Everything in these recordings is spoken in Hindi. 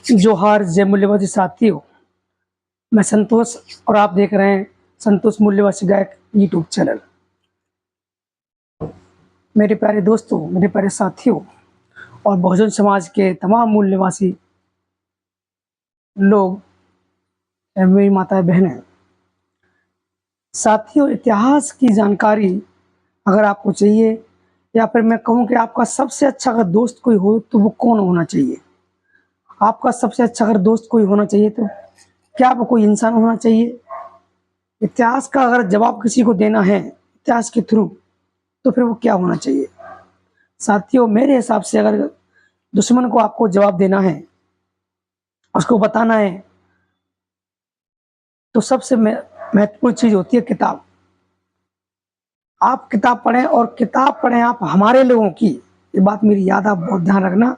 जोहार जय मूल्यवासी साथियों। मैं संतोष और आप देख रहे हैं संतोष मूल्यवासी गायक यूट्यूब चैनल। मेरे प्यारे दोस्तों, मेरे प्यारे साथियों और बहुजन समाज के तमाम मूल्यवासी लोग, मेरी माताएं बहनें, साथियों, इतिहास की जानकारी अगर आपको चाहिए या फिर मैं कहूँ कि आपका सबसे अच्छा अगर दोस्त कोई हो तो वो कौन होना चाहिए? आपका सबसे अच्छा अगर दोस्त कोई होना चाहिए तो क्या वो कोई इंसान होना चाहिए? इतिहास का अगर जवाब किसी को देना है इतिहास के थ्रू, तो फिर वो क्या होना चाहिए? साथियों, मेरे हिसाब से अगर दुश्मन को आपको जवाब देना है, उसको बताना है, तो सबसे महत्वपूर्ण चीज होती है किताब। आप किताब पढ़ें और किताब पढ़ें आप हमारे लोगों की। ये बात मेरी याद, आप बहुत ध्यान रखना।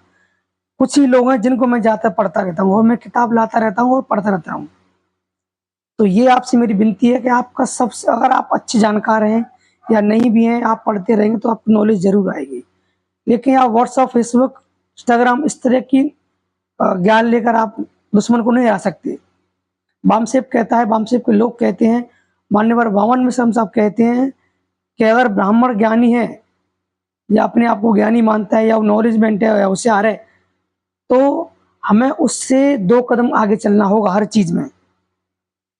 कुछ ही लोग हैं जिनको मैं जाकर पढ़ता रहता हूँ और मैं किताब लाता रहता हूँ और पढ़ता रहता हूँ। तो ये आपसे मेरी विनती है कि आपका सबसे, अगर आप अच्छे जानकार हैं या नहीं भी हैं, आप पढ़ते रहेंगे तो आपको नॉलेज जरूर आएगी। लेकिन आप व्हाट्सएप, फेसबुक, इंस्टाग्राम इस तरह की ज्ञान लेकर आप दुश्मन को नहीं आ सकते। बामसेप कहता है, बामसेप के लोग कहते हैं, मान्यवर बावन में हम साहब कहते हैं कि अगर ब्राह्मण ज्ञानी है या अपने आप को ज्ञानी मानता है या नॉलेजमेंट है या होशियार है, तो हमें उससे 2 कदम आगे चलना होगा हर चीज में,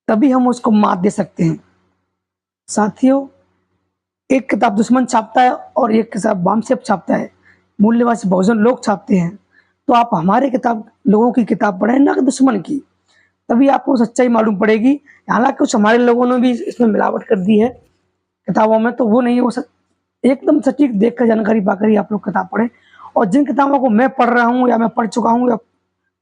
तभी हम उसको मात दे सकते हैं। साथियों, एक किताब दुश्मन छापता है और एक किताब बामसेप छापता है, मूल्यवासी बहुजन लोग छापते हैं। तो आप हमारे किताब, लोगों की किताब पढ़ें, ना कि दुश्मन की, तभी आपको सच्चाई मालूम पड़ेगी। हालांकि कुछ हमारे लोगों ने भी इसमें मिलावट कर दी है किताबों में, तो वो नहीं, वो एकदम सटीक देख कर जानकारी पाकर ही आप लोग किताब पढ़ें। और जिन किताबों को मैं पढ़ रहा हूँ या मैं पढ़ चुका हूँ या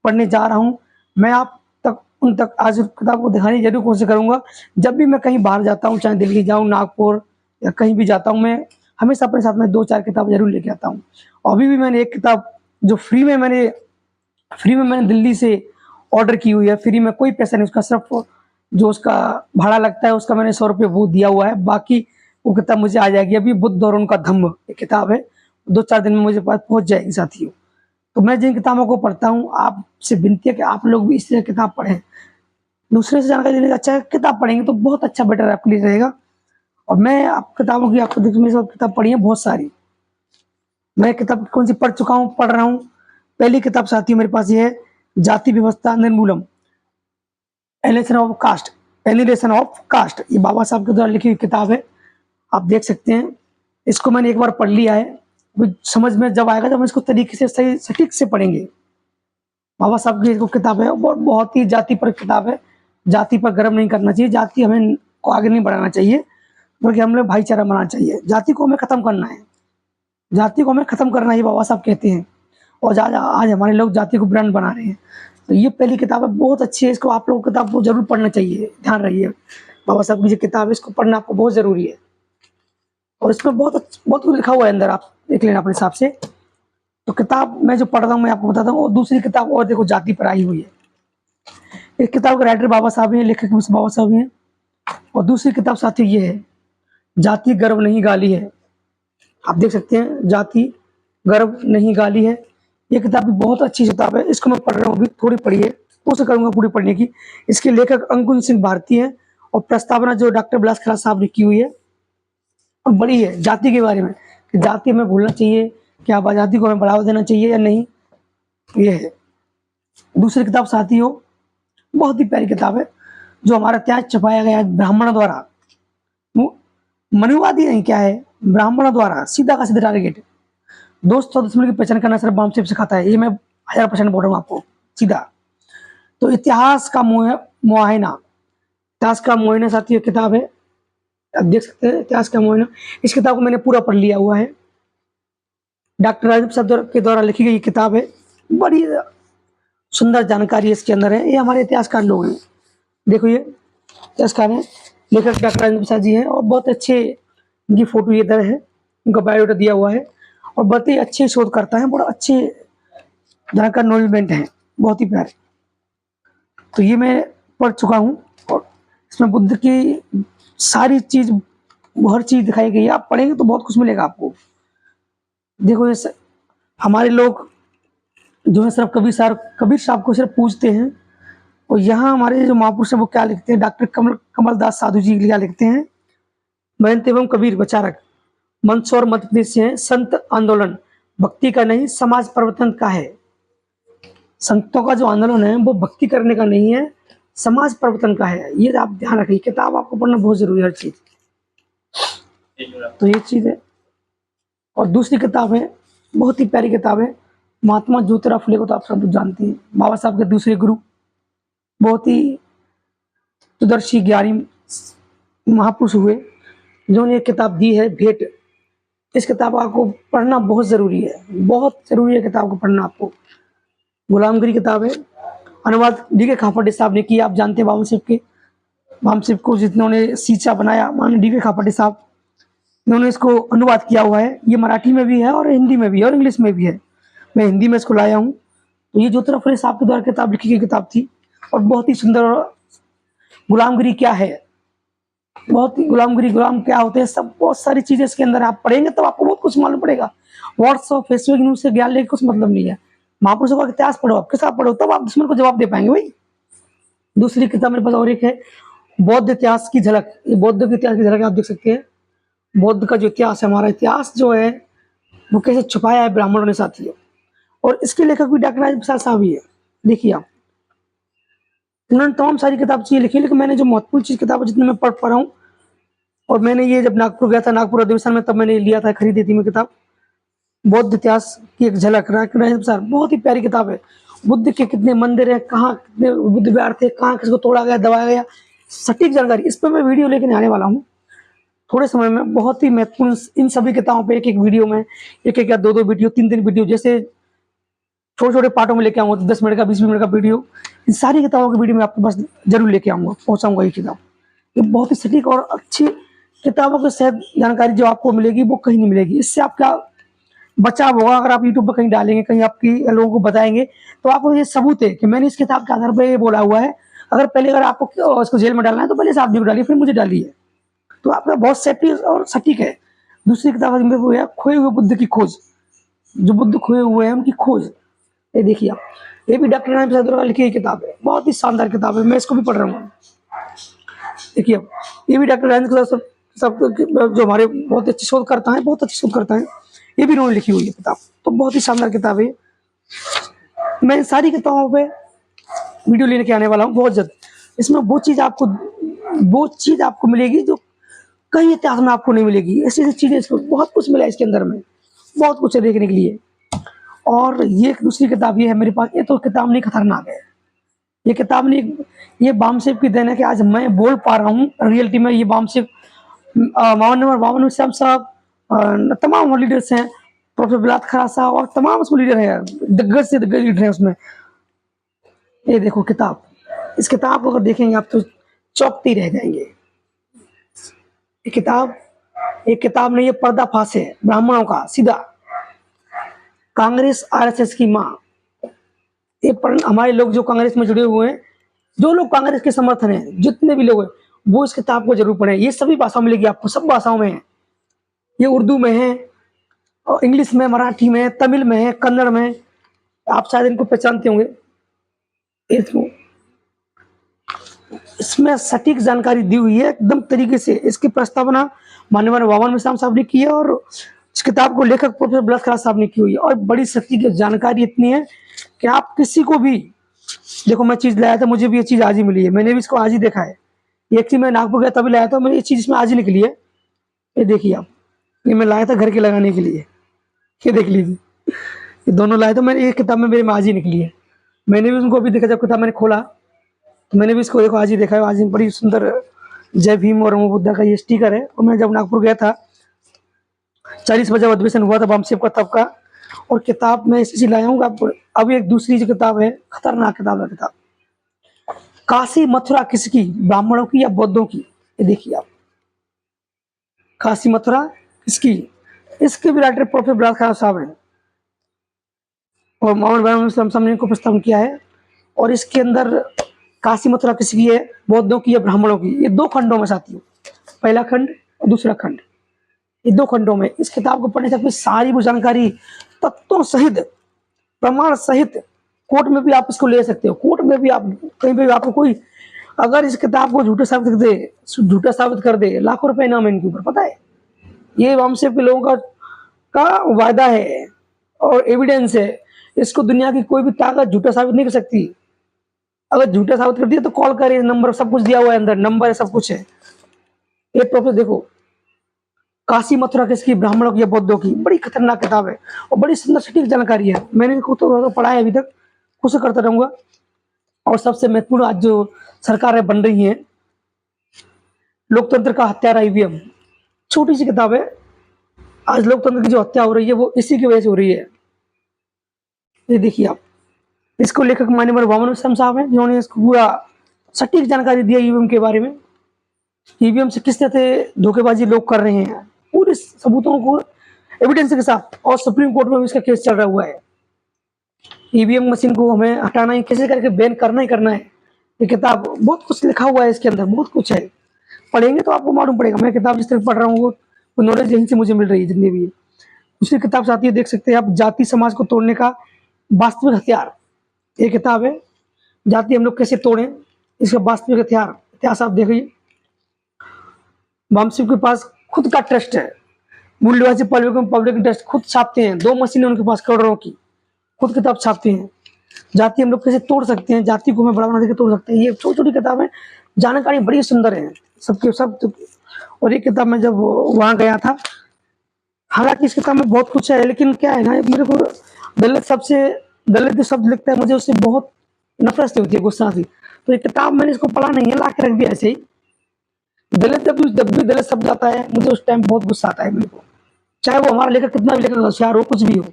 पढ़ने जा रहा हूँ, मैं आप तक उन तक आज किताब को दिखाने की जरूर कोशिश करूंगा। जब भी मैं कहीं बाहर जाता हूँ, चाहे दिल्ली जाऊँ, नागपुर या कहीं भी जाता हूँ, मैं हमेशा अपने साथ में 2-4 किताब जरूर लेके आता हूँ। अभी भी मैंने एक किताब जो फ्री में मैंने दिल्ली से ऑर्डर की हुई है, फ्री में, कोई पैसा नहीं, उसका सिर्फ जो उसका भाड़ा लगता है उसका मैंने 100 रुपये वो दिया हुआ है, बाकी वो किताब मुझे आ जाएगी। अभी बुद्ध और उनका धम्म एक किताब है, 2-4 दिन में मुझे पास पहुंच जाएगी साथियों। तो मैं जिन किताबों को पढ़ता हूँ, आपसे विनती है कि आप लोग भी इस तरह किताब पढ़ें। दूसरे से जानकारी लेने का अच्छा है, किताब पढ़ेंगे तो बहुत अच्छा, बेटर आपके लिए रहेगा। और मैं आप किताबों की, आपको मेरे साथ किताब पढ़ी है बहुत सारी। मैं किताब कौन सी पढ़ चुका हूँ, पढ़ रहा हूँ। पहली किताब साथियों मेरे पास ये है, जाति व्यवस्था निर्मूलम, annihilation of caste, annihilation of caste. ये बाबा साहब के द्वारा लिखी हुई किताब है, आप देख सकते हैं। इसको मैंने एक बार पढ़ लिया है, समझ में जब आएगा जब हम इसको तरीके से सही सटीक से पढ़ेंगे। बाबा साहब की इसको किताब है, बहुत ही जाति पर किताब है। जाति पर गर्व नहीं करना चाहिए, जाति हमें को आगे नहीं बढ़ाना चाहिए, बल्कि हम लोग भाईचारा बनाना चाहिए। जाति को हमें खत्म करना है, जाति को हमें खत्म करना है, ये बाबा साहब कहते हैं। और आज आज हमारे लोग जाति को ब्रांड बना रहे हैं। तो ये पहली किताब है, बहुत अच्छी है, इसको आप लोगों को किताब को जरूर पढ़ना चाहिए। ध्यान रखिए, बाबा साहब की जो किताब है इसको पढ़ना आपको बहुत जरूरी है। और इसमें बहुत कुछ लिखा हुआ है अंदर, आप देख लेना अपने हिसाब से। तो किताब मैं जो पढ़ रहा हूँ मैं आपको बताता हूँ। और दूसरी किताब और देखो, जाति पर आई हुई है। इस किताब के राइटर बाबा साहब हैं, लेखक बाबा साहब हैं। और दूसरी किताब साथियों ये है, जाति गर्व नहीं गाली है। आप देख सकते हैं, जाति गर्व नहीं गाली है। ये किताब भी बहुत अच्छी किताब है, इसको मैं पढ़ रहा हूँ, अभी थोड़ी पढ़ी है, कोशिश करूंगा पूरी पढ़ने की। इसके लेखक अंकुर सिंह भारती हैं और प्रस्तावना जो डॉक्टर बिलास खराज साहब ने की हुई है, और बड़ी है जाति के बारे में, कि जाति हमें भूलना चाहिए, क्या आजादी को हमें बढ़ावा देना चाहिए या नहीं, ये है। दूसरी किताब साथियों बहुत ही प्यारी किताब है, जो हमारा इतिहास छपाया गया है ब्राह्मणों द्वारा। मनुवादी नहीं, क्या है, ब्राह्मणों द्वारा, सीधा का सीधा टारगेट। दोस्त और दुश्मन की पहचान करना सिर्फ बामसेप सिखाता है, ये मैं 1000% बोल रहा हूँ आपको सीधा। तो इतिहास का मुआयना, इतिहास का मुआयना साथियों किताब है, आप देख सकते हैं, इतिहास का मुआयना। इस किताब को मैंने पूरा पढ़ लिया हुआ है, डॉक्टर राजेंद्र प्रसाद के द्वारा लिखी गई किताब है। बड़ी सुंदर जानकारी इसके अंदर है। ये हमारे इतिहासकार लोग हैं, देखो ये इतिहासकार हैं, लेखक डॉक्टर राजेंद्र प्रसाद जी हैं। और बहुत अच्छे, इनकी फोटो इधर है, उनका बायोडाटा दिया हुआ है। और बहुत ही अच्छे शोधकर्ता हैं, बड़ा अच्छे जानकार, नॉलेजमेंट हैं, बहुत ही प्यारे। तो ये मैं पढ़ चुका हूँ। और इसमें बुद्ध की सारी चीज, हर चीज दिखाई गई है। आप पढ़ेंगे तो बहुत कुछ मिलेगा आपको। देखो ये हमारे लोग जो है सिर्फ कबीर साहब को सिर्फ पूजते हैं। और यहाँ हमारे जो महापुरुष हैं वो क्या लिखते हैं, डॉक्टर कमलदास साधु जी क्या लिखते हैं, महंत एवं कबीर प्रचारक मंदसौर मध्य प्रदेश से हैं। संत आंदोलन भक्ति का नहीं समाज परिवर्तन का है। संतों का जो आंदोलन है वो भक्ति करने का नहीं है, समाज परिवर्तन का है। ये आप ध्यान रखिए, किताब आपको पढ़ना बहुत जरूरी है हर चीज। तो ये चीज है। और दूसरी किताब है, बहुत ही प्यारी किताब है, महात्मा ज्योतिराव फुले को तो आप सब जानते हैं, बाबा साहब के दूसरे गुरु, बहुत ही सुदर्शी ज्ञानी महापुरुष हुए, जिन्होंने ये किताब दी है भेंट। इस किताब आपको पढ़ना बहुत जरूरी है, बहुत जरूरी है किताब को पढ़ना आपको। गुलामगिरी किताब है, अनुवाद डी.के. खापड़े साहब ने किया। आप जानते हैं बामन शिव को जिन्होंने सींचा बनाया, माननीय डी.के. खापड़े साहब, इन्होंने इसको अनुवाद किया हुआ है। ये मराठी में भी है और हिंदी में भी है और इंग्लिश में भी है। मैं हिंदी में इसको लाया हूँ। तो ये ज्योतिराव फुले साहब के द्वारा किताब लिखी गई किताब थी और बहुत ही सुंदर। गुलामगिरी क्या है, बहुत ही गुलाम क्या होते हैं, सब बहुत सारी चीजें इसके अंदर आप पढ़ेंगे तो आपको बहुत कुछ मालूम पड़ेगा। व्हाट्सएप फेसबुक न्यूज से ज्ञान लेके कुछ मतलब नहीं है। महापुरुषों का इतिहास पढ़ो, आप किताब पढ़ो, तब आप दुश्मन को जवाब दे पाएंगे भाई। दूसरी किताब मेरे पास और एक है, बौद्ध इतिहास की झलक। ये बौद्ध के इतिहास की झलक आप देख सकते हैं। बौद्ध का जो इतिहास है, हमारा इतिहास जो है वो कैसे छुपाया है ब्राह्मणों ने साथियों। और इसके लेखक भी डॉक्टर राजेंद्र प्रसाद साहब ही है। देखिए आप, उन्होंने तमाम सारी किताब चाहिए लिखी, लेकिन मैंने जो महत्वपूर्ण चीज किताब जितने मैं पढ़ पा रहा हूँ, और मैंने ये जब नागपुर गया था, नागपुर अधिवेशन में, तब मैंने लिया था, खरीदी थी मैं किताब, बौद्ध इतिहास की एक झलक, राजेंद्र प्रसाद। बहुत ही प्यारी किताब है। बुद्ध के कितने मंदिर हैं, कहाँ कितने बुद्ध विहार थे, कहाँ किसको तोड़ा गया, दबाया गया, सटीक जानकारी। इस पर मैं वीडियो लेके आने वाला हूँ थोड़े समय में। बहुत ही महत्वपूर्ण इन सभी किताबों पे एक एक वीडियो में, एक एक या दो वीडियो, तीन वीडियो, जैसे छोटे छोटे पार्टों में लेके आऊंगा, 10 मिनट का 20 मिनट का वीडियो, इन सारी किताबों की वीडियो में आपके पास जरूर लेके आऊंगा, पहुंचाऊंगा ये किताब। ये बहुत ही सटीक और अच्छी किताबों के साथ जानकारी जो आपको मिलेगी वो कहीं नहीं मिलेगी। इससे आपका बचाव होगा। अगर आप यूट्यूब पर कहीं डालेंगे, कहीं आपकी लोगों को बताएंगे, तो आपको ये सबूत है कि मैंने इस किताब के आधार पर ये बोला हुआ है। अगर आपको इसको जेल में डालना है तो पहले से आपने को डालिए, फिर मुझे डालिए, तो आपका बहुत सेफ्टी और सटीक है। दूसरी किताब वो है खोए हुए बुद्ध की खोज, जो बुद्ध खोए हुए हैं उनकी खोज। ये देखिए आप, ये भी डॉक्टर राजेंद्र प्रसाद द्वारा लिखी गई किताब है, बहुत ही शानदार किताब है, मैं इसको भी पढ़ रहा हूँ। देखिए आप, ये भी डॉक्टर राजेंद्र प्रसाद सब जो हमारे बहुत अच्छे शोधकर्ता हैं, बहुत अच्छे शोधकर्ता हैं, ये भी उन्होंने लिखी हुई है किताब। तो बहुत ही शानदार किताब है। मैं सारी किताबों पे वीडियो लेने के आने वाला हूँ बहुत जल्द। इसमें वो चीज आपको मिलेगी जो कई इतिहास में आपको नहीं मिलेगी। ऐसी ऐसी चीजें, इसमें बहुत कुछ मिला है, इसके अंदर में बहुत कुछ है देखने के लिए। और ये एक दूसरी किताब ये है मेरे पास, ये तो किताब नहीं, खतरनाक है ये किताब नहीं। ये बामसेब की देन है कि आज मैं बोल पा रहा हूँ। रियलिटी में ये बामसेब 52 श्याम साहब, तमाम लीडर्स हैं, प्रोफेसर बिलात खरा साहब और तमाम उसमें लीडर है, दिग्गज से दिग्गज लीडर है उसमें। ये देखो किताब, इस किताब को अगर देखेंगे आप तो चौंकते ही रह जाएंगे। ये किताब नहीं, ये पर्दाफाश है ब्राह्मणों का सीधा। कांग्रेस आरएसएस की माँ। ये हमारे लोग जो कांग्रेस में जुड़े हुए हैं, जो लोग कांग्रेस के समर्थन हैं, जितने भी लोग हैं, वो इस किताब को जरूर पढ़ें। ये सभी भाषाओं में मिलेगी आपको, सब भाषाओं में है। ये उर्दू में है, और इंग्लिश में, मराठी में, तमिल में है, कन्नड़ में, आप शायद इनको पहचानते होंगे। इसमें सटीक जानकारी दी हुई है एकदम तरीके से। इसकी प्रस्तावना माननीय वामन मिश्रा साहब ने की है और इस किताब को लेखक प्रोफेसर बिलात खरा साहब ने की हुई है। और बड़ी सटीक जानकारी इतनी है कि आप किसी को भी, देखो मैं चीज लाया था, मुझे भी ये चीज आज ही मिली है, मैंने भी इसको आज ही देखा है। ये चीज मैं नागपुर गया तभी लाया था, मैंने ये चीज इसमें आज ही निकली है। ये देखिए आप, ये मैं लाया था घर के लगाने के लिए, ये देख लीजिए, ये दोनों लाए थे मैंने, ये किताब में मेरे में आज ही निकली है। मैंने भी उनको अभी देखा, जब किताब मैंने खोला तो मैंने भी इसको देखो आज ही देखा है। आज ही बड़ी सुंदर जय भीम और बुद्धा का ये स्टिकर है। और मैं जब नागपुर गया था, 40 बजे अधिवेशन हुआ था बामसेब का तब का, और किताब मैं इसी लाया हूँ। अब एक दूसरी जो किताब है, खतरनाक किताब है, किताब काशी मथुरा किसकी, ब्राह्मणों की या बौद्धों की। ये देखिए आप, काशी मथुरा किसकी, इसके भी राइटर प्रोफेसर बिलात खरा साहब हैं और मोहम्मद साहब ने इनको प्रस्ताव किया है। और इसके अंदर काशी मथुरा किसकी है, बौद्धों की या ब्राह्मणों की, ये 2 खंडों में साथियों, पहला खंड और दूसरा खंड, ये 2 खंडों में। इस किताब को पढ़ने से आपकी सारी वो जानकारी तत्वों सहित प्रमाण सहित कोर्ट में भी आप इसको ले सकते हो। कोर्ट में भी आप कहीं पे भी आपको कोई अगर इस किताब को झूठा साबित कर दे, लाखों रुपए इनाम है इनके ऊपर, पता है। ये वामसेफ के लोगों का वायदा है और एविडेंस है। इसको दुनिया की कोई भी ताकत झूठा साबित नहीं कर सकती। अगर झूठा साबित कर दिया तो कॉल करें, नंबर सब कुछ दिया हुआ है, अंदर नंबर है, सब कुछ है। एक प्रोफेसर देखो, काशी मथुरा किसकी, ब्राह्मणों की या बौद्धों की, बड़ी खतरनाक किताब है और बड़ी सुंदर सटीक जानकारी है। मैंने इनको तो पढ़ा है अभी तक, कुछ करता रहूंगा। और सबसे महत्वपूर्ण आज जो सरकारें बन रही हैं, लोकतंत्र का हत्यारा ईवीएम, छोटी सी किताब है। आज लोकतंत्र की जो हत्या हो रही है वो इसी की वजह से हो रही है। ये देखिए आप, इसको लेखक माननीय वामन श्याम साहब हैं, जिन्होंने इसको पूरा सटीक जानकारी दी है ईवीएम के बारे में। ईवीएम से किस तरह से धोखेबाजी लोग कर रहे हैं, पूरे सबूतों को एविडेंस के साथ। और सुप्रीम कोर्ट में भी इसका केस चल रहा हुआ है। ईवीएम मशीन को हमें हटाना ही, कैसे करके बैन करना ही करना है। ये किताब बहुत कुछ लिखा हुआ है, इसके अंदर बहुत कुछ है। पढ़ेंगे तो आपको मालूम पड़ेगा। मैं किताब जिस तरह पढ़ रहा हूँ वो नॉलेज यहीं से मुझे मिल रही है, जितनी भी है। दूसरी किताब साथी देख सकते हैं आप, जाति समाज को तोड़ने का वास्तविक हथियार। ये किताब है, जाति हम लोग कैसे तोड़ें, इसका वास्तविक हथियार, इतिहास आप देखिए। वामसिफ के पास खुद का ट्रस्ट है, मूल्यवासी पब्लिक ट्रस्ट, खुद छापते हैं। 2 मशीनें उनके पास करोड़ों की, खुद किताब छापते हैं। जाति हम लोग कैसे तोड़ सकते हैं, जाति को हमें बड़ा बना देकर तोड़ सकते हैं। ये छोटी छोटी किताबें, जानकारी बड़ी सुंदर है सबके सब। और ये किताब मैं जब वहां गया था, हालांकि इस किताब में बहुत कुछ है, लेकिन क्या है ना, मेरे को दलित शब्द लिखता है, मुझे उससे बहुत नफरत से होती है, गुस्सा से। तो ये किताब मैंने इसको पढ़ा नहीं है, ला के रख दिया ऐसे ही। जब भी दलित शब्द आता है, मुझे उस टाइम बहुत गुस्सा आता है मेरे को, चाहे वो हमारा लेखक कितना भी लेखक होशियार हो, कुछ भी हो।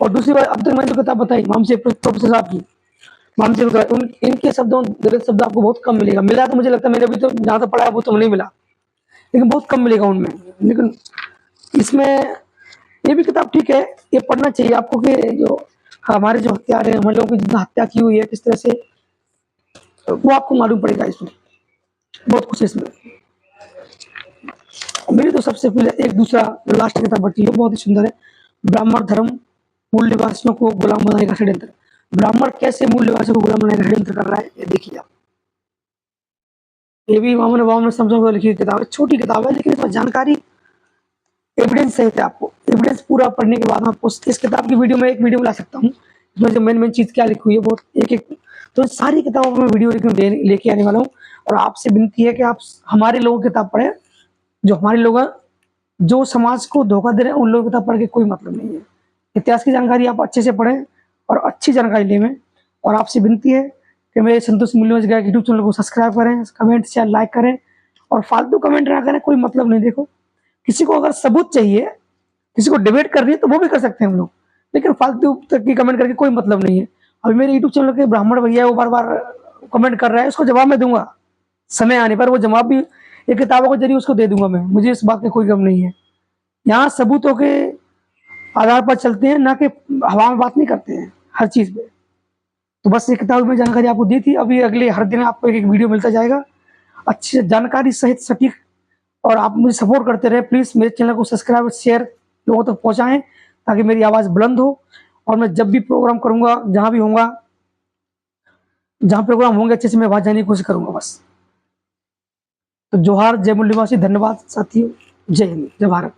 और दूसरी बात, अब तक मैंने जो किताब बताई वामसेफ प्रोफेसर साहब की, इनके शब्दों दलित शब्द आपको बहुत कम मिलेगा। मिला तो मुझे लगता है, मैंने अभी तो जहाँ तक पढ़ा है वो तो नहीं मिला, लेकिन बहुत कम मिलेगा उनमें। लेकिन इसमें ये भी किताब ठीक है, ये पढ़ना चाहिए आपको कि जो हमारे जो हत्यारे हैं, हमारे लोगों की जितना हत्या की हुई है किस तरह से, वो आपको मालूम पड़ेगा। इसमें बहुत कुछ है इसमें। मेरी तो सबसे पहले एक दूसरा लास्ट किताब बची है, बहुत ही सुंदर है, ब्राह्मण धर्म मूल निवासियों को गुलाम बनाने का षड्यंत्र। ब्राह्मण कैसे मूल निवासियों को गुलाम बनाने का षड्यंत्र कर रहा है, ये देखिए आप। ये भी वामन समझो लिखी किताब है, छोटी किताब है, लेकिन इसमें जानकारी एविडेंस सहित है। आपको एविडेंस पूरा पढ़ने के बाद आपको इस किताब की वीडियो में एक वीडियो ला सकता हूँ, इसमें जो मेन चीज क्या लिखी हुई है, बहुत एक तो सारी किताबों में वीडियो लेके आने वाला हूँ। और आपसे विनती है कि आप हमारे लोगों की किताब पढ़ें, जो हमारे लोग जो समाज को धोखा दे रहे हैं, उन लोगों की किताब पढ़ के कोई मतलब नहीं है। इतिहास की जानकारी आप अच्छे से पढ़ें और अच्छी जानकारी लें। और आपसे विनती है कि मेरे संतोष मूल्यवंश गायक यूट्यूब चैनल को सब्सक्राइब करें, कमेंट शेयर लाइक करें, और फालतू कमेंट ना करें, कोई मतलब नहीं। देखो, किसी को अगर सबूत चाहिए, किसी को डिबेट करनी है तो वो भी कर सकते हैं हम लोग, लेकिन फालतू तक की कमेंट करके कोई मतलब नहीं है। अभी मेरे यूट्यूब चैनल के ब्राह्मण भैया वो बार बार कमेंट कर रहा है, उसको जवाब मैं दूंगा समय आने पर। वो जवाब भी एक किताबों के जरिए उसको दे दूंगा मैं, मुझे इस बात की कोई गम नहीं है। यहाँ सबूतों के आधार पर चलते हैं, ना कि हवा में बात नहीं करते हैं हर चीज पे। तो बस ये किताब में जानकारी आपको दी थी। अभी अगले हर दिन आपको एक वीडियो मिलता जाएगा अच्छी जानकारी सहित सटीक। और आप मुझे सपोर्ट करते रहे, प्लीज मेरे चैनल को सब्सक्राइब और शेयर लोगों तक पहुंचाएं, ताकि मेरी आवाज बुलंद हो। और मैं जब भी प्रोग्राम करूंगा, जहां भी होगा, जहां प्रोग्राम होंगे, अच्छे से मैं आवाज जाने की कोशिश करूंगा बस। तो जोहार, जय मूल निवासी, धन्यवाद साथियों, जय हिंद, जय भारत।